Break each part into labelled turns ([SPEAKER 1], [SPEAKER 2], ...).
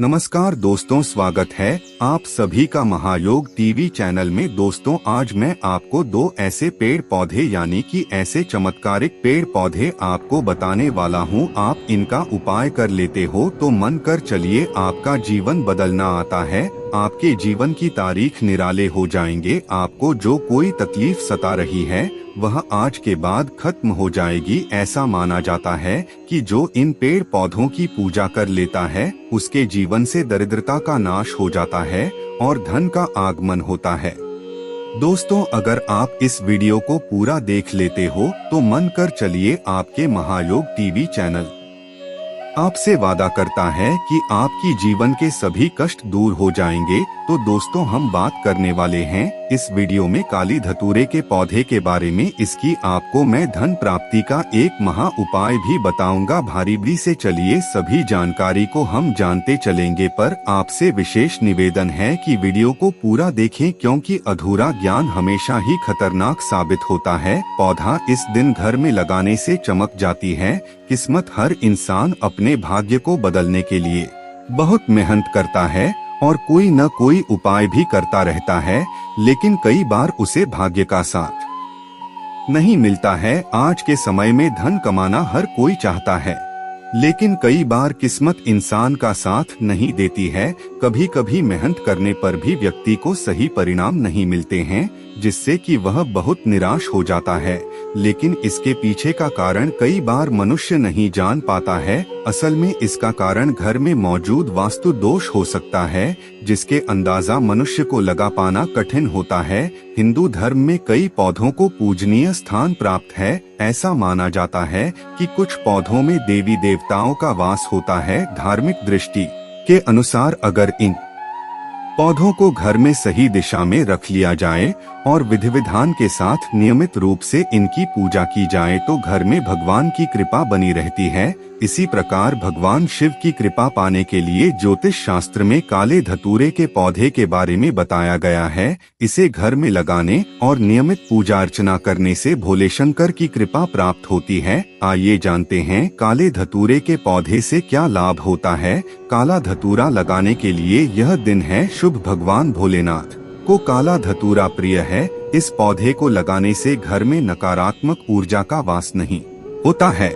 [SPEAKER 1] नमस्कार दोस्तों, स्वागत है आप सभी का महायोग टीवी चैनल में। दोस्तों, आज मैं आपको दो ऐसे पेड़ पौधे यानी कि ऐसे चमत्कारिक पेड़ पौधे आपको बताने वाला हूं। आप इनका उपाय कर लेते हो तो मन कर चलिए आपका जीवन बदलना आता है। आपके जीवन की तारीख निराले हो जाएंगे। आपको जो कोई तकलीफ सता रही है वह आज के बाद खत्म हो जाएगी। ऐसा माना जाता है कि जो इन पेड़ पौधों की पूजा कर लेता है उसके जीवन से दरिद्रता का नाश हो जाता है और धन का आगमन होता है। दोस्तों, अगर आप इस वीडियो को पूरा देख लेते हो तो मन कर चलिए आपके महायोग टीवी चैनल आपसे वादा करता है कि आपकी जीवन के सभी कष्ट दूर हो जाएंगे। तो दोस्तों, हम बात करने वाले हैं इस वीडियो में काली धतूरे के पौधे के बारे में। इसकी आपको मैं धन प्राप्ति का एक महा उपाय भी बताऊंगा। भारी से चलिए सभी जानकारी को हम जानते चलेंगे, पर आपसे विशेष निवेदन है कि वीडियो को पूरा देखें, क्योंकि अधूरा ज्ञान हमेशा ही खतरनाक साबित होता है। पौधा इस दिन घर में लगाने से चमक जाती है। किस्मत हर इंसान अपने भाग्य को बदलने के लिए बहुत मेहनत करता है और कोई न कोई उपाय भी करता रहता है, लेकिन कई बार उसे भाग्य का साथ नहीं मिलता है। आज के समय में धन कमाना हर कोई चाहता है, लेकिन कई बार किस्मत इंसान का साथ नहीं देती है। कभी कभी मेहनत करने पर भी व्यक्ति को सही परिणाम नहीं मिलते हैं, जिससे कि वह बहुत निराश हो जाता है। लेकिन इसके पीछे का कारण कई बार मनुष्य नहीं जान पाता है। असल में इसका कारण घर में मौजूद वास्तु दोष हो सकता है, जिसके अंदाजा मनुष्य को लगा पाना कठिन होता है। हिंदू धर्म में कई पौधों को पूजनीय स्थान प्राप्त है। ऐसा माना जाता है कि कुछ पौधों में देवी देवताओं का वास होता है। धार्मिक दृष्टि के अनुसार अगर इन पौधों को घर में सही दिशा में रख लिया जाए और विधि विधान के साथ नियमित रूप से इनकी पूजा की जाए तो घर में भगवान की कृपा बनी रहती है। इसी प्रकार भगवान शिव की कृपा पाने के लिए ज्योतिष शास्त्र में काले धतूरे के पौधे के बारे में बताया गया है। इसे घर में लगाने और नियमित पूजा अर्चना करने से भोले शंकर की कृपा प्राप्त होती है। आइए जानते हैं काले धतूरे के पौधे से क्या लाभ होता है। काला धतूरा लगाने के लिए यह दिन है शुभ। भगवान भोलेनाथ को काला धतूरा प्रिय है। इस पौधे को लगाने से घर में नकारात्मक ऊर्जा का वास नहीं होता है।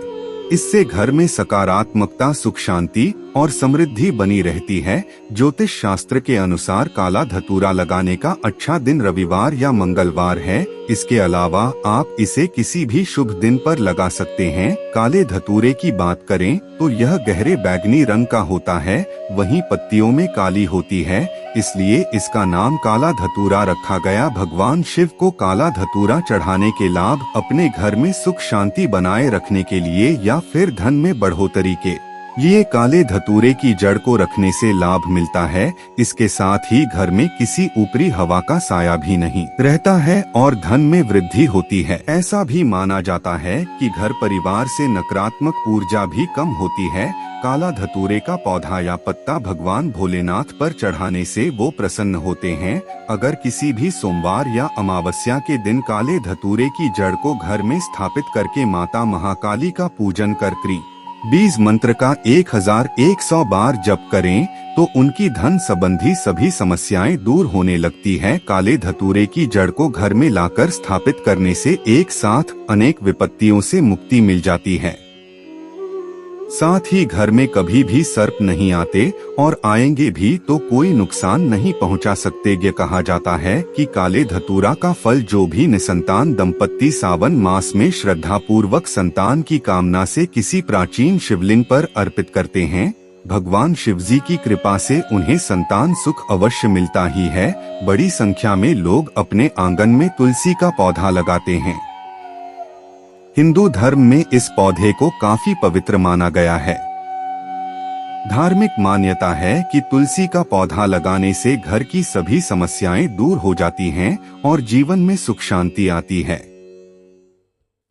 [SPEAKER 1] इससे घर में सकारात्मकता, सुख, शांति और समृद्धि बनी रहती है। ज्योतिष शास्त्र के अनुसार काला धतूरा लगाने का अच्छा दिन रविवार या मंगलवार है। इसके अलावा आप इसे किसी भी शुभ दिन पर लगा सकते हैं। काले धतूरे की बात करें तो यह गहरे बैंगनी रंग का होता है, वहीं पत्तियों में काली होती है, इसलिए इसका नाम काला धतूरा रखा गया। भगवान शिव को काला धतूरा चढ़ाने के लाभ अपने घर में सुख शांति बनाए रखने के लिए या फिर धन में बढ़ोतरी के लिए काले धतूरे की जड़ को रखने से लाभ मिलता है। इसके साथ ही घर में किसी ऊपरी हवा का साया भी नहीं रहता है और धन में वृद्धि होती है। ऐसा भी माना जाता है कि घर परिवार से नकारात्मक ऊर्जा भी कम होती है। काला धतूरे का पौधा या पत्ता भगवान भोलेनाथ पर चढ़ाने से वो प्रसन्न होते हैं। अगर किसी भी सोमवार या अमावस्या के दिन काले धतूरे की जड़ को घर में स्थापित करके माता महाकाली का पूजन कर बीज मंत्र का 1100 बार जप करें तो उनकी धन संबंधी सभी समस्याएं दूर होने लगती है। काले धतूरे की जड़ को घर में लाकर स्थापित करने से एक साथ अनेक विपत्तियों से मुक्ति मिल जाती है। साथ ही घर में कभी भी सर्प नहीं आते और आएंगे भी तो कोई नुकसान नहीं पहुंचा सकते। ये कहा जाता है कि काले धतूरा का फल जो भी निसंतान दंपत्ति सावन मास में श्रद्धा पूर्वक संतान की कामना से किसी प्राचीन शिवलिंग पर अर्पित करते हैं, भगवान शिवजी की कृपा से उन्हें संतान सुख अवश्य मिलता ही है। बड़ी संख्या में लोग अपने आंगन में तुलसी का पौधा लगाते हैं। हिंदू धर्म में इस पौधे को काफी पवित्र माना गया है। धार्मिक मान्यता है कि तुलसी का पौधा लगाने से घर की सभी समस्याएं दूर हो जाती हैं और जीवन में सुख शांति आती है।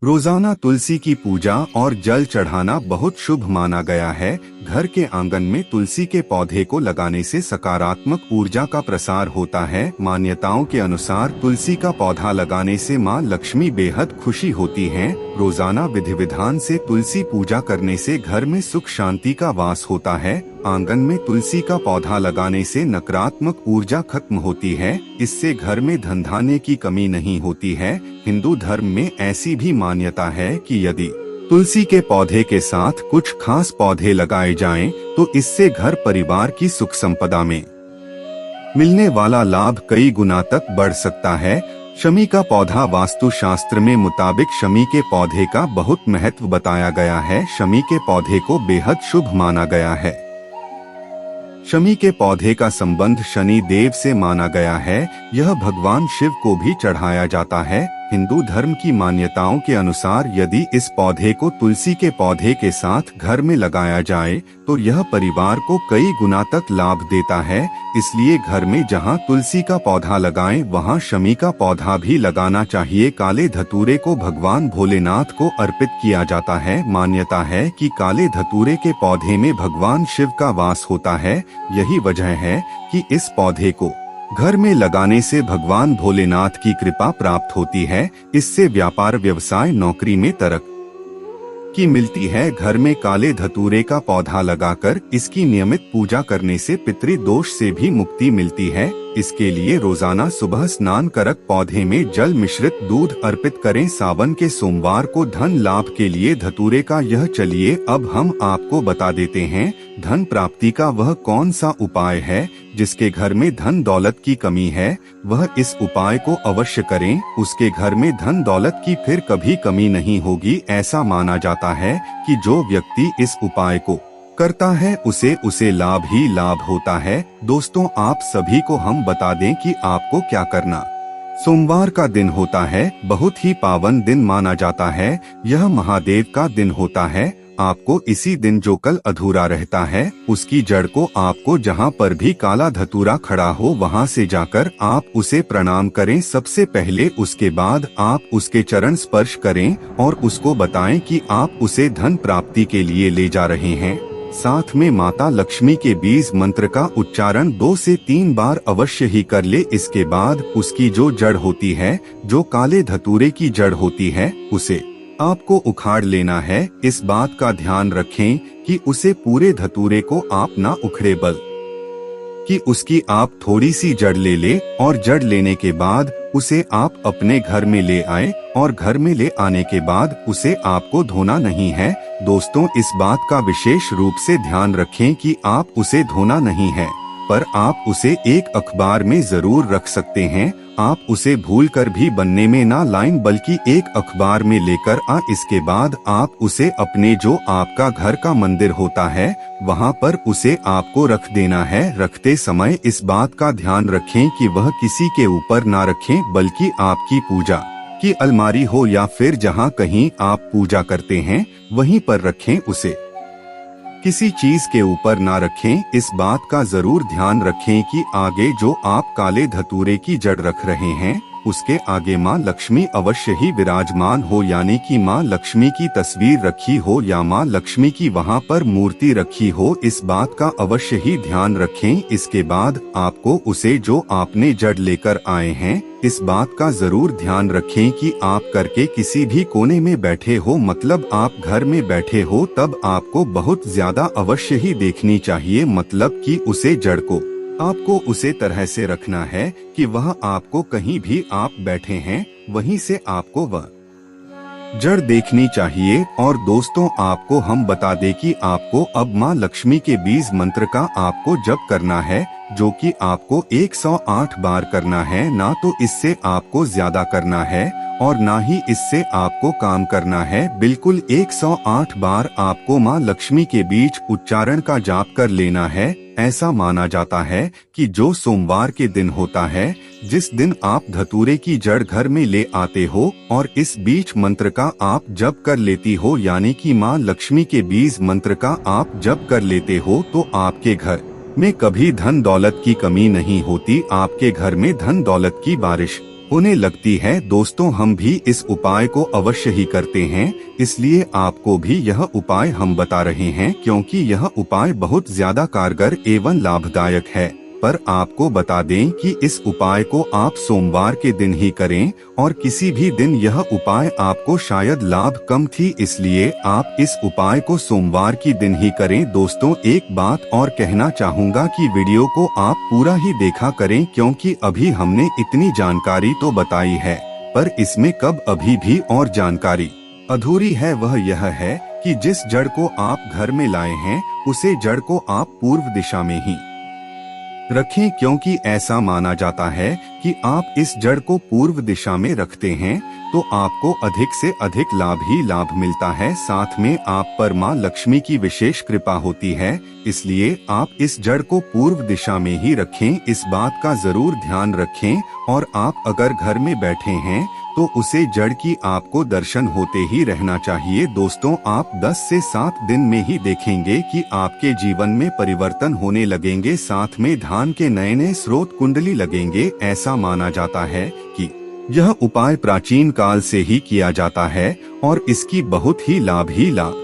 [SPEAKER 1] रोजाना तुलसी की पूजा और जल चढ़ाना बहुत शुभ माना गया है। घर के आंगन में तुलसी के पौधे को लगाने से सकारात्मक ऊर्जा का प्रसार होता है। मान्यताओं के अनुसार तुलसी का पौधा लगाने से मां लक्ष्मी बेहद खुशी होती हैं रोजाना विधि विधान से तुलसी पूजा करने से घर में सुख शांति का वास होता है। आंगन में तुलसी का पौधा लगाने से नकारात्मक ऊर्जा खत्म होती है। इससे घर में धन धान्य की कमी नहीं होती है। हिंदू धर्म में ऐसी भी मान्यता है कि यदि तुलसी के पौधे के साथ कुछ खास पौधे लगाए जाएं, तो इससे घर परिवार की सुख संपदा में मिलने वाला लाभ कई गुना तक बढ़ सकता है। शमी का पौधा वास्तु शास्त्र में मुताबिक शमी के पौधे का बहुत महत्व बताया गया है। शमी के पौधे को बेहद शुभ माना गया है। शमी के पौधे का संबंध शनि देव से माना गया है। यह भगवान शिव को भी चढ़ाया जाता है। हिंदू धर्म की मान्यताओं के अनुसार यदि इस पौधे को तुलसी के पौधे के साथ घर में लगाया जाए, तो यह परिवार को कई गुना तक लाभ देता है। इसलिए घर में जहां तुलसी का पौधा लगाएं, वहां शमी का पौधा भी लगाना चाहिए। काले धतूरे को भगवान भोलेनाथ को अर्पित किया जाता है। मान्यता है कि काले धतूरे के पौधे में भगवान शिव का वास होता है। यही वजह है कि इस पौधे को घर में लगाने से भगवान भोलेनाथ की कृपा प्राप्त होती है। इससे व्यापार, व्यवसाय, नौकरी में तरक्की मिलती है। घर में काले धतूरे का पौधा लगाकर इसकी नियमित पूजा करने से पितृदोष से भी मुक्ति मिलती है। इसके लिए रोजाना सुबह स्नान कर पौधे में जल मिश्रित दूध अर्पित करें। सावन के सोमवार को धन लाभ के लिए धतूरे का यह चलिए अब हम आपको बता देते हैं धन प्राप्ति का वह कौन सा उपाय है। जिसके घर में धन दौलत की कमी है, वह इस उपाय को अवश्य करें। उसके घर में धन दौलत की फिर कभी कमी नहीं होगी। ऐसा माना जाता है कि जो व्यक्ति इस उपाय को करता है उसे लाभ ही लाभ होता है। दोस्तों, आप सभी को हम बता दें कि आपको क्या करना। सोमवार का दिन होता है, बहुत ही पावन दिन माना जाता है। यह महादेव का दिन होता है। आपको इसी दिन जो कल अधूरा रहता है, उसकी जड़ को आपको जहां पर भी काला धतूरा खड़ा हो वहां से जाकर आप उसे प्रणाम करें सबसे पहले। उसके बाद आप उसके चरण स्पर्श करें और उसको बताएं कि आप उसे धन प्राप्ति के लिए ले जा रहे हैं। साथ में माता लक्ष्मी के बीज मंत्र का उच्चारण 2 से 3 बार अवश्य ही कर ले। इसके बाद उसकी जो जड़ होती है, जो काले धतूरे की जड़ होती है, उसे आपको उखाड़ लेना है। इस बात का ध्यान रखें कि उसे पूरे धतूरे को आप ना उखड़े, बल्कि उसकी आप थोड़ी सी जड़ ले और जड़ लेने के बाद उसे आप अपने घर में ले आए और घर में ले आने के बाद उसे आपको धोना नहीं है। दोस्तों, इस बात का विशेष रूप से ध्यान रखें कि आप उसे धोना नहीं है, पर आप उसे एक अखबार में जरूर रख सकते हैं। आप उसे भूलकर भी बनने में ना लाएं, बल्कि एक अखबार में लेकर इसके बाद आप उसे अपने जो आपका घर का मंदिर होता है वहां पर उसे आपको रख देना है। रखते समय इस बात का ध्यान रखें कि वह किसी के ऊपर ना रखें, बल्कि आपकी पूजा की अलमारी हो या फिर जहां कहीं आप पूजा करते हैं वहीं पर रखें। उसे किसी चीज के ऊपर ना रखें। इस बात का जरूर ध्यान रखें कि आगे जो आप काले धतूरे की जड़ रख रहे हैं उसके आगे माँ लक्ष्मी अवश्य ही विराजमान हो, यानी कि माँ लक्ष्मी की तस्वीर रखी हो या माँ लक्ष्मी की वहाँ पर मूर्ति रखी हो। इस बात का अवश्य ही ध्यान रखें। इसके बाद आपको उसे जो आपने जड़ लेकर आए हैं, इस बात का जरूर ध्यान रखें कि आप करके किसी भी कोने में बैठे हो, मतलब आप घर में बैठे हो, तब आपको बहुत ज्यादा अवश्य ही देखनी चाहिए। मतलब कि उसे जड़ को आपको उसे तरह से रखना है कि वह आपको कहीं भी आप बैठे हैं वहीं से आपको वह जड़ देखनी चाहिए। और दोस्तों, आपको हम बता दें कि आपको अब माँ लक्ष्मी के बीज मंत्र का आपको जप करना है, जो कि आपको 108 बार करना है। ना तो इससे आपको ज्यादा करना है और ना ही इससे आपको काम करना है। बिल्कुल 108 बार आपको माँ लक्ष्मी के बीच उच्चारण का जाप कर लेना है। ऐसा माना जाता है कि जो सोमवार के दिन होता है, जिस दिन आप धतूरे की जड़ घर में ले आते हो और इस बीच मंत्र का आप जप कर लेती हो, यानी कि माँ लक्ष्मी के बीज मंत्र का आप जप कर लेते हो, तो आपके घर में कभी धन दौलत की कमी नहीं होती। आपके घर में धन दौलत की बारिश होने लगती है। दोस्तों, हम भी इस उपाय को अवश्य ही करते हैं, इसलिए आपको भी यह उपाय हम बता रहे हैं, क्योंकि यह उपाय बहुत ज्यादा कारगर एवं लाभदायक है। पर आपको बता दें कि इस उपाय को आप सोमवार के दिन ही करें और किसी भी दिन यह उपाय आपको शायद लाभ कम थी, इसलिए आप इस उपाय को सोमवार की दिन ही करें। दोस्तों, एक बात और कहना चाहूँगा कि वीडियो को आप पूरा ही देखा करें, क्योंकि अभी हमने इतनी जानकारी तो बताई है, पर इसमें कब अभी भी और जानकारी अधूरी है। वह यह है कि जिस जड़ को आप घर में लाए हैं उसे जड़ को आप पूर्व दिशा में ही रखें, क्योंकि ऐसा माना जाता है कि आप इस जड़ को पूर्व दिशा में रखते हैं तो आपको अधिक से अधिक लाभ ही लाभ मिलता है। साथ में आप पर मां लक्ष्मी की विशेष कृपा होती है, इसलिए आप इस जड़ को पूर्व दिशा में ही रखें। इस बात का जरूर ध्यान रखें। और आप अगर घर में बैठे हैं तो उसे जड़ की आपको दर्शन होते ही रहना चाहिए। दोस्तों, आप 10 से 7 दिन में ही देखेंगे कि आपके जीवन में परिवर्तन होने लगेंगे, साथ में धन के नए नए स्रोत कुंडली लगेंगे। ऐसा माना जाता है कि यह उपाय प्राचीन काल से ही किया जाता है और इसकी बहुत ही लाभ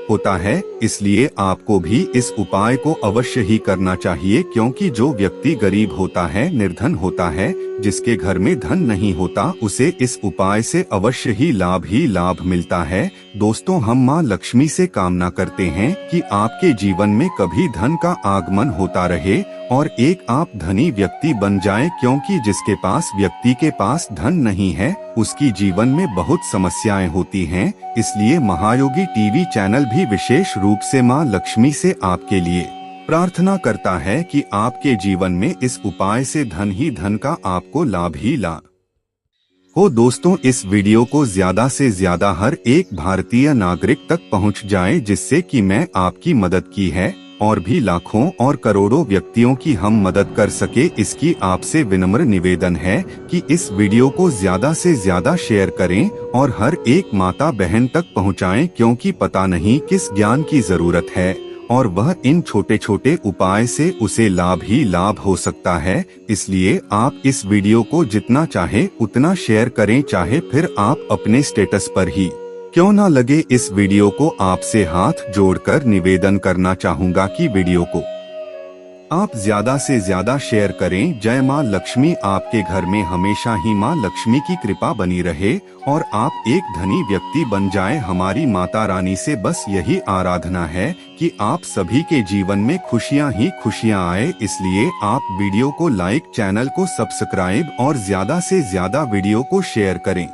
[SPEAKER 1] होता है, इसलिए आपको भी इस उपाय को अवश्य ही करना चाहिए, क्योंकि जो व्यक्ति गरीब होता है, निर्धन होता है, जिसके घर में धन नहीं होता, उसे इस उपाय से अवश्य ही लाभ मिलता है। दोस्तों, हम मां लक्ष्मी से कामना करते हैं कि आपके जीवन में कभी धन का आगमन होता रहे और एक आप धनी व्यक्ति बन जाएं, क्योंकि जिसके पास व्यक्ति के पास धन नहीं है उसकी जीवन में बहुत समस्याएं होती हैं। इसलिए महायोगी टीवी चैनल भी विशेष रूप से मां लक्ष्मी से आपके लिए प्रार्थना करता है कि आपके जीवन में इस उपाय से धन का आपको लाभ ही लाभ हो। दोस्तों, इस वीडियो को ज्यादा से ज्यादा हर एक भारतीय नागरिक तक पहुंच जाए, जिससे कि मैं आपकी मदद की है और भी लाखों और करोड़ों व्यक्तियों की हम मदद कर सके। इसकी आपसे विनम्र निवेदन है कि इस वीडियो को ज्यादा से ज्यादा शेयर करें और हर एक माता बहन तक पहुंचाएं, क्योंकि पता नहीं किस ज्ञान की जरूरत है और वह इन छोटे छोटे उपाय से उसे लाभ ही लाभ हो सकता है। इसलिए आप इस वीडियो को जितना चाहे उतना शेयर करें, चाहे फिर आप अपने स्टेटस पर ही क्यों ना लगे। इस वीडियो को आपसे हाथ जोड़कर निवेदन करना चाहूँगा कि वीडियो को आप ज्यादा से ज्यादा शेयर करें। जय मां लक्ष्मी। आपके घर में हमेशा ही मां लक्ष्मी की कृपा बनी रहे और आप एक धनी व्यक्ति बन जाएं। हमारी माता रानी से बस यही आराधना है कि आप सभी के जीवन में खुशियां ही खुशियां आए। इसलिए आप वीडियो को लाइक, चैनल को सब्सक्राइब और ज्यादा से ज्यादा वीडियो को शेयर करें।